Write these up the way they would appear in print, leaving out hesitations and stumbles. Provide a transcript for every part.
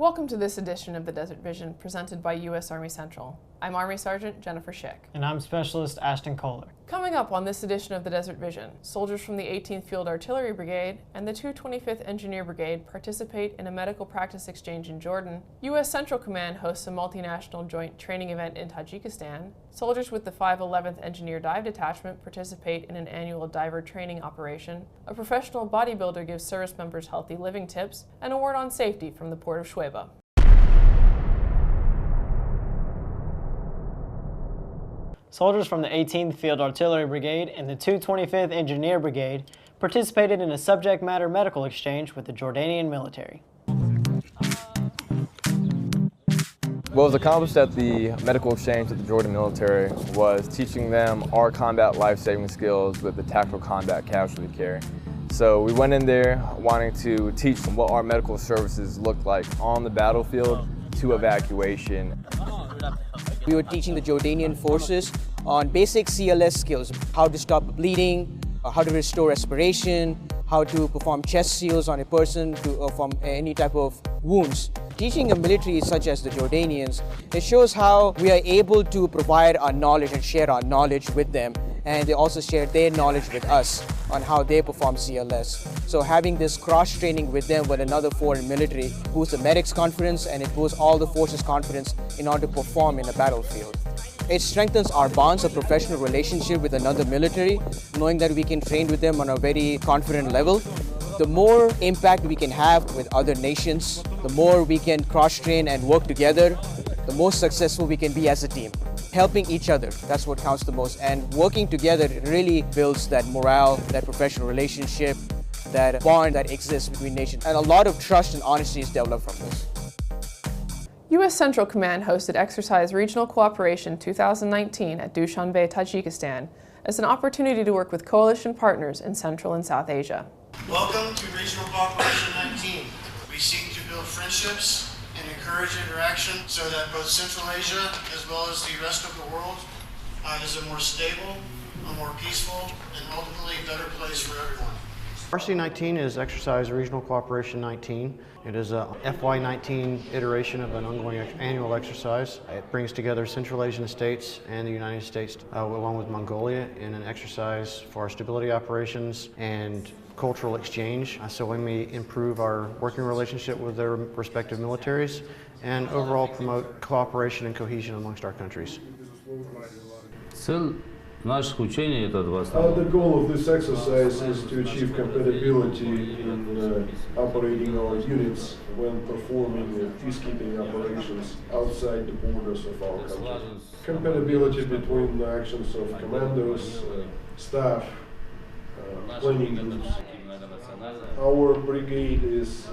Welcome to this edition of the Desert Vision presented by U.S. Army Central. I'm Army Sergeant Jennifer Shick. And I'm Specialist Ashton Koller. Coming up on this edition of the Desert Vision, soldiers from the 18th Field Artillery Brigade and the 225th Engineer Brigade participate in a medical practice exchange in Jordan. U.S. Central Command hosts a multinational joint training event in Tajikistan. Soldiers with the 511th Engineer Dive Detachment participate in an annual diver training operation. A professional bodybuilder gives service members healthy living tips, and a word on safety from the port of Shueba. Soldiers from the 18th Field Artillery Brigade and the 225th Engineer Brigade participated in a subject matter medical exchange with the Jordanian military. What was accomplished at the medical exchange with the Jordan military was teaching them our combat life-saving skills with the tactical combat casualty care. So we went in there wanting to teach them what our medical services looked like on the battlefield to evacuation. We were teaching the Jordanian forces on basic CLS skills, how to stop bleeding, how to restore respiration, how to perform chest seals on a person from any type of wounds. Teaching a military such as the Jordanians, it shows how we are able to provide our knowledge and share our knowledge with them, and they also share their knowledge with us on how they perform CLS. So having this cross-training with them with another foreign military boosts the medics' confidence, and it boosts all the forces' confidence in order to perform in a battlefield. It strengthens our bonds of professional relationship with another military, knowing that we can train with them on a very confident level. The more impact we can have with other nations, the more we can cross-train and work together, the more successful we can be as a team. Helping each other, that's what counts the most. And working together, it really builds that morale, that professional relationship, that bond that exists between nations. And a lot of trust and honesty is developed from this. U.S. Central Command hosted Exercise Regional Cooperation 2019 at Dushanbe, Tajikistan, as an opportunity to work with coalition partners in Central and South Asia. Welcome to Regional Cooperation 19. We seek to build friendships and encourage interaction so that both Central Asia as well as the rest of the world is a more stable, a more peaceful, and ultimately better place for everyone. RC-19 is Exercise Regional Cooperation 19. It is a FY19 iteration of an ongoing annual exercise. It brings together Central Asian states and the United States along with Mongolia in an exercise for stability operations and cultural exchange. So we may improve our working relationship with their respective militaries and overall promote cooperation and cohesion amongst our countries. The goal of this exercise is to achieve compatibility in operating our units when performing peacekeeping operations outside the borders of our country. Compatibility between the actions of commandos, staff, planning groups. Our brigade is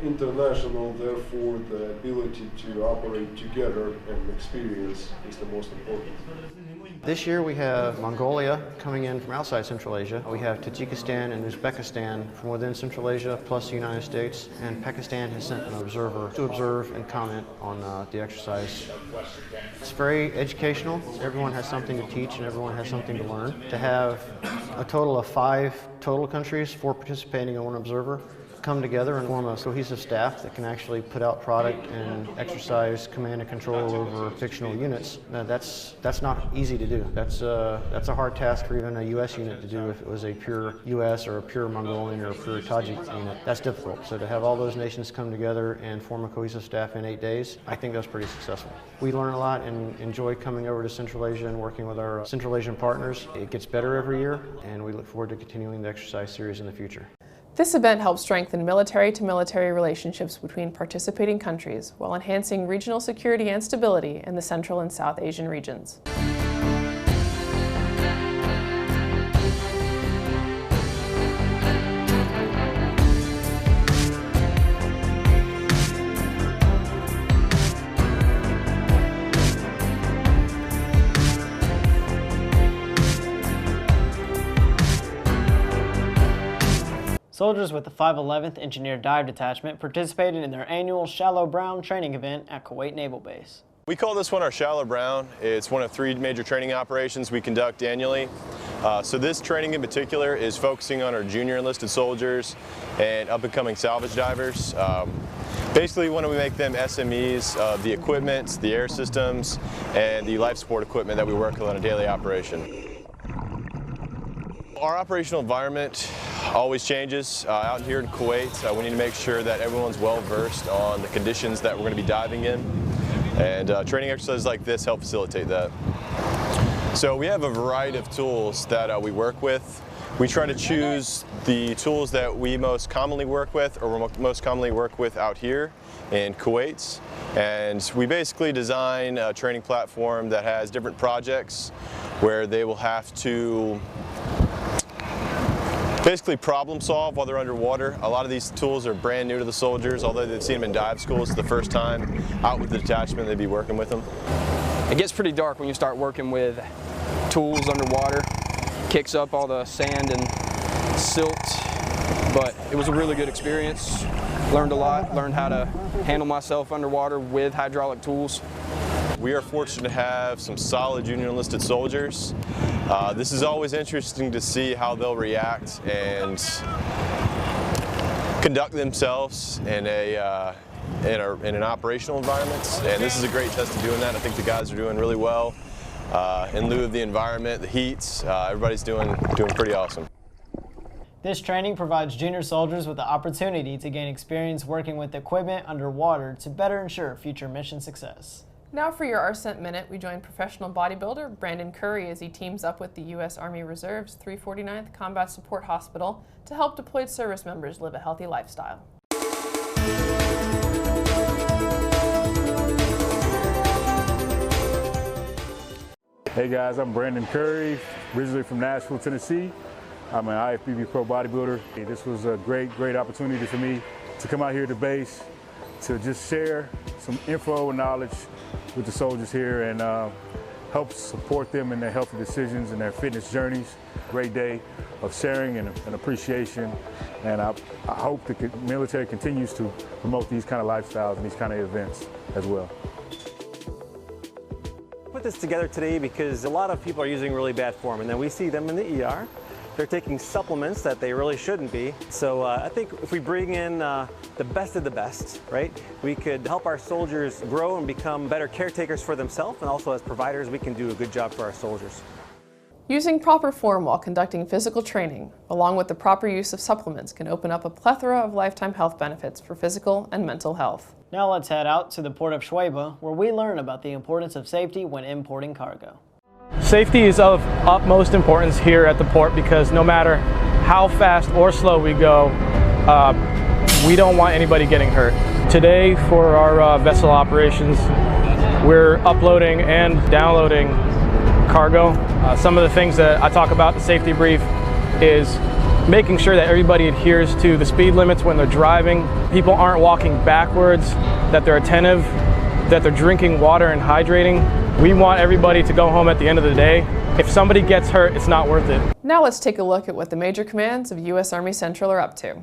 international, therefore the ability to operate together and experience is the most important. This year we have Mongolia coming in from outside Central Asia. We have Tajikistan and Uzbekistan from within Central Asia, plus the United States. And Pakistan has sent an observer to observe and comment on the exercise. It's very educational. Everyone has something to teach and everyone has something to learn. To have a total of 5 total countries, 4 participating and 1 observer, come together and form a cohesive staff that can actually put out product and exercise command and control over fictional units. That's not easy to do. That's a hard task for even a U.S. unit to do if it was a pure U.S. or a pure Mongolian or a pure Tajik unit. That's difficult. So to have all those nations come together and form a cohesive staff in 8 days, I think that's pretty successful. We learn a lot and enjoy coming over to Central Asia and working with our Central Asian partners. It gets better every year, and we look forward to continuing the exercise series in the future. This event helps strengthen military-to-military relationships between participating countries while enhancing regional security and stability in the Central and South Asian regions. Soldiers with the 511th Engineer Dive Detachment participated in their annual Shallow Brown training event at Kuwait Naval Base. We call this one our Shallow Brown. It's one of 3 major training operations we conduct annually. So this training in particular is focusing on our junior enlisted soldiers and up-and-coming salvage divers. Basically, we want to make them SMEs of the equipment, the air systems, and the life support equipment that we work with on a daily operation. Our operational environment always changes. Out here in Kuwait, we need to make sure that everyone's well versed on the conditions that we're going to be diving in, and training exercises like this help facilitate that. So we have a variety of tools that we work with. We try to choose the tools that we most commonly work with, or most commonly work with out here in Kuwait. And we basically design a training platform that has different projects where they will have to basically problem solve while they're underwater. A lot of these tools are brand new to the soldiers, although they've seen them in dive schools. It's the first time out with the detachment they'd be working with them. It gets pretty dark when you start working with tools underwater. Kicks up all the sand and silt, but it was a really good experience. Learned a lot, learned how to handle myself underwater with hydraulic tools. We are fortunate to have some solid junior enlisted soldiers. This is always interesting to see how they'll react and conduct themselves in an operational environment. And this is a great test of doing that. I think the guys are doing really well. In lieu of the environment, the heat, everybody's doing pretty awesome. This training provides junior soldiers with the opportunity to gain experience working with equipment underwater to better ensure future mission success. Now for your RSENT Minute, we join professional bodybuilder Brandon Curry as he teams up with the U.S. Army Reserve's 349th Combat Support Hospital to help deployed service members live a healthy lifestyle. Hey guys, I'm Brandon Curry, originally from Nashville, Tennessee. I'm an IFBB pro bodybuilder. This was a great opportunity for me to come out here to base, to just share some info and knowledge with the soldiers here and help support them in their healthy decisions and their fitness journeys. Great day of sharing and appreciation, and I hope the military continues to promote these kind of lifestyles and these kind of events as well. Put this together today because a lot of people are using really bad form, and then we see them in the ER. They're taking supplements that they really shouldn't be. So I think if we bring in the best of the best, right, we could help our soldiers grow and become better caretakers for themselves, and also as providers, we can do a good job for our soldiers. Using proper form while conducting physical training, along with the proper use of supplements, can open up a plethora of lifetime health benefits for physical and mental health. Now let's head out to the port of Shuaiba, where we learn about the importance of safety when importing cargo. Safety is of utmost importance here at the port because no matter how fast or slow we go, we don't want anybody getting hurt. Today for our vessel operations, we're uploading and downloading cargo. Some of the things that I talk about in the safety brief is making sure that everybody adheres to the speed limits when they're driving. People aren't walking backwards, that they're attentive, that they're drinking water and hydrating. We want everybody to go home at the end of the day. If somebody gets hurt, it's not worth it. Now let's take a look at what the major commands of U.S. Army Central are up to.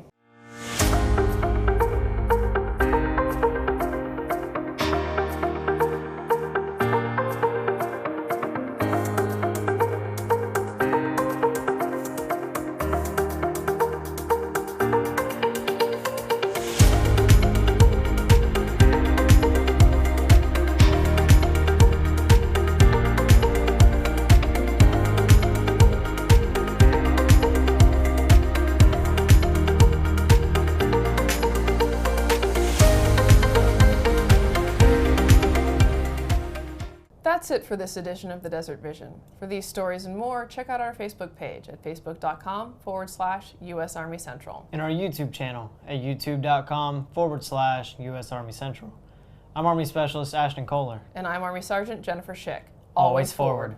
That's it for this edition of the Desert Vision. For these stories and more, check out our Facebook page at facebook.com/US Army Central. And our YouTube channel at youtube.com/US Army Central. I'm Army Specialist Ashton Koller. And I'm Army Sergeant Jennifer Shick. Always forward.